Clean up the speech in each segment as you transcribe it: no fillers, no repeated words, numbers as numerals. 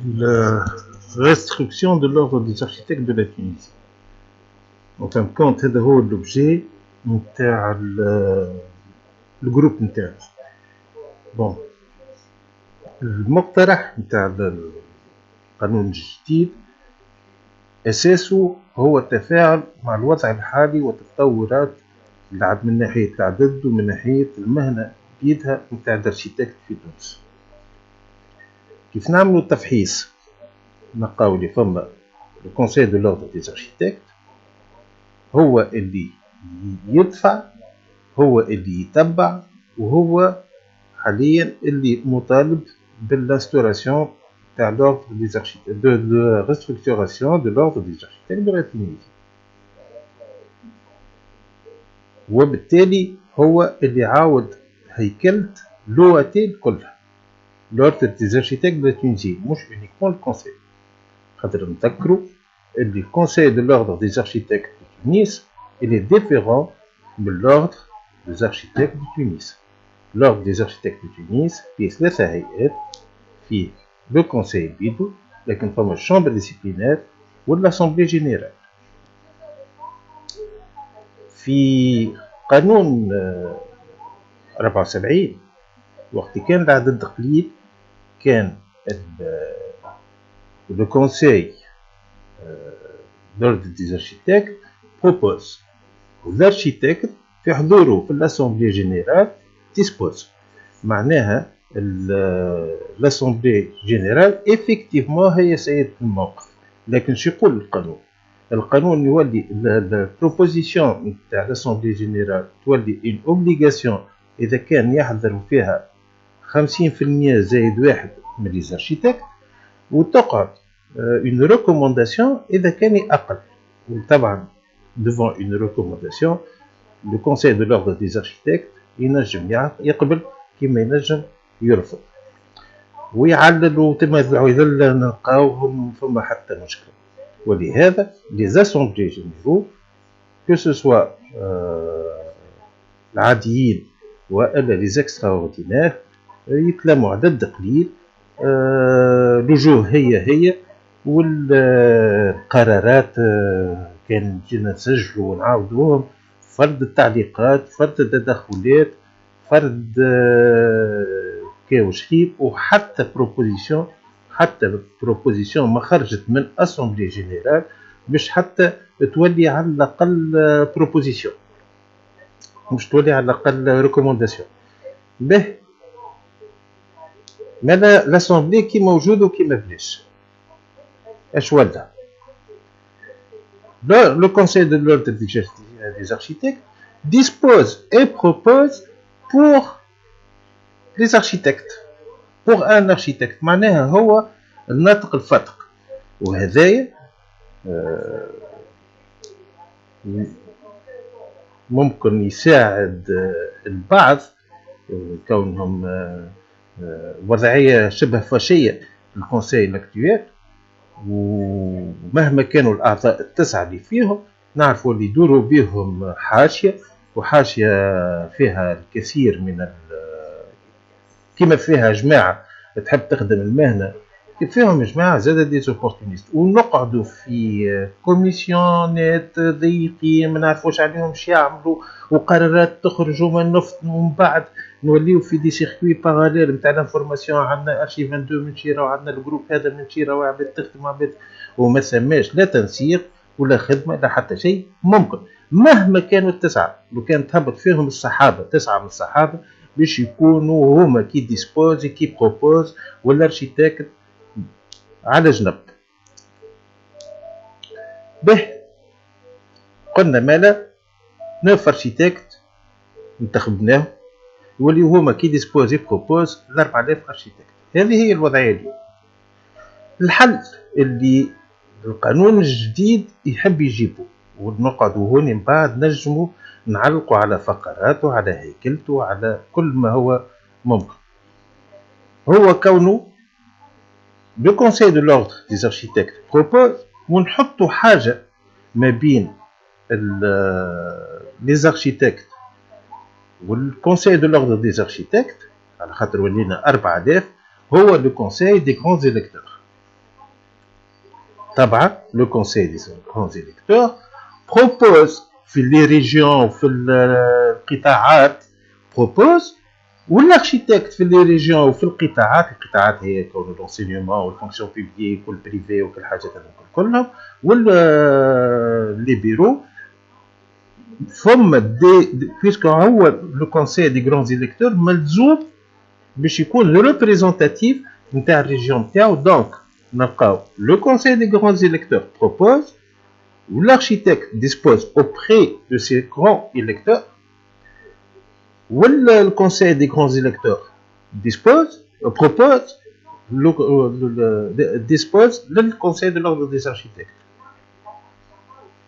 la restriction de l'ordre des architectes de la Tunisie. En fin de compte, هذا هو l'objet نتاع الجروب نتاعنا. بون المقترح نتاع القانون الجديد أساسه هو التفاعل مع الوضع الحالي والتطورات من ناحية العدد ومن ناحية المهنة بيدها نتاع الارشيتكت في تونس. كيف نعملوا التفحيص؟ نلقاو اللي فما الكونسيل دو لوردر دي ارشيتكت هو اللي يدفع، هو اللي يتبع، وهو حاليا اللي مطالب بالانستوراسيون تاع لوردر دي ارشيتكت دو ريستركتوراسيون دو لوردر دي ارشيتكت دو لا تونيزي، وبالتالي هو اللي عاود هيكلة لواتيل كلها لوردر دي ارشيتكت دو لا تونيزي، مش اونيكمون الكونسيل. خاطر نذكروا اللي الكونسيل دو لوردر دي ارشيتكت دو تونس اللي ديفيرون من لوردر دي ارشيتكت دو تونس. لوردر دي ارشيتكت دو تونس فيه ثلاثة هيئات، فيه لو كونسيل بيدو، لكن فما الشامبر ديسيبلينير والاسامبلي جينيرال. في قانون 74 وقت كان العدد قليل كان لو كونسيل d'ordre des architectes propose والارشيتكت في حضوره في الاسامبلي جينيرال ديسبوز. معناها الاسامبلي جينيرال افكتيفمون هي سيدة الموقف، لكن شو يقول القانون؟ القانون يولي البروبوزيسيون نتاع الاسامبلي جينيرال تولي اون اوبليغاسيون اذا كان يحضر فيها 50% زائد واحد من لي زارشيتكت، وتقعد une recommandation إذا كان أقل. وطبعا devant une recommandation le conseil de l'ordre des architectes ينجم يقبل كما ينجم يرفض ويعلل وتما يظل نلقاوهم فما حتى مشكل. ولهذا les assemblées généraux que ce soit العاديين وإلا les extraordinaires يتلموا عدد قليل، الوجوه هي والقرارات كان جينا نسجلوا ونعاودوهم، فرد التعليقات، فرد التدخلات، فرد كاوش خيب، وحتى بروبوزيسيون ما خرجت من اسامبلي جينيرال باش حتى تولي على الاقل بروبوزيسيون، مش تولي على الاقل ريكومونداسيون. به مالا لاسامبلي كي موجود وكي ما بلاش اش ولا le conseil de l'ordre des architectes dispose et propose pour les architectes pour un architecte. معناها هو الناطق الفتق، وهذايا ممكن يساعد البعض كونهم وضعية شبه فاشية الكونسيل الاكتويل، ومهما كانوا الأعضاء التسعة اللي فيهم نعرفوا اللي يدوروا بهم حاشية، وحاشية فيها الكثير من كما فيها جماعة تحب تخدم المهنة، كيف فيهم جماعة زادة دي زوبورتينيست، ونقعدوا في كوميسيونات ضيقين ما نعرفوش عليهم شي يعملوا، وقرارات تخرج ومن بعد نوليو في دي سيركوي باراليل نتاع لانفورماسيون. عندنا ارشي 22 من شيرة، وعندنا الجروب هذا من شيرة، وعباد تخدم عباد، وما ثماش لا تنسيق ولا خدمة لا حتى شيء. ممكن مهما كانوا التسعة لو كان تهبط فيهم الصحابة، 9 من الصحابة باش يكونوا هما كي ديسبوز كي بروبوز، والارشيتكت على جنب. به قلنا مالا 9 ارشيتكت انتخبناه يولي هما كي ديسبوزي بروبوز 4000 ارشيتكت. هذه هي الوضعيه اليوم. الحل اللي القانون الجديد يحب يجيبه، ونقعدوا هون من بعد نجموا نعلقوا على فقراته وعلى هيكلته وعلى كل ما هو ممكن، هو كونه لو كونسيل دو لوردر دي ارشيتكت بروبوز، ونحطوا حاجه ما بين لي زارشيتكت والكونسيل دو لوردر دي ارشيتكت، على خاطر ولينا 4000 هو لو كونسيل دي غران إليكتور. طبعا le conseil des grands électeurs propose في les régions في القطاعات propose والاركيتكت في les régions وفي القطاعات هي كون l'enseignement والفونكسيون بيبليك والبريفي وكل حاجه هذوك كلهم لي بيرو ثم بيسكو هو لو كونساي دي غران إليكتور ملزوم باش يكون ريبريزونتاتيف نتاع الريجيون نتاعو. دونك نلقاو لو كونساي دي غران إليكتور بروبوز ou l'architecte dispose auprès de ces grands électeurs ou le conseil des grands électeurs dispose le conseil de l'ordre des architectes.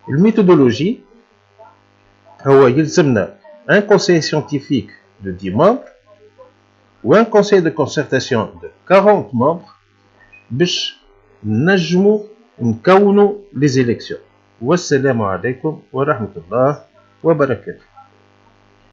La méthodologie هو يلزمنا un conseil scientifique de 10 membres ou un conseil de concertation de 40 membres باش نجموا نكونوا les élections. والسلام عليكم ورحمة الله وبركاته.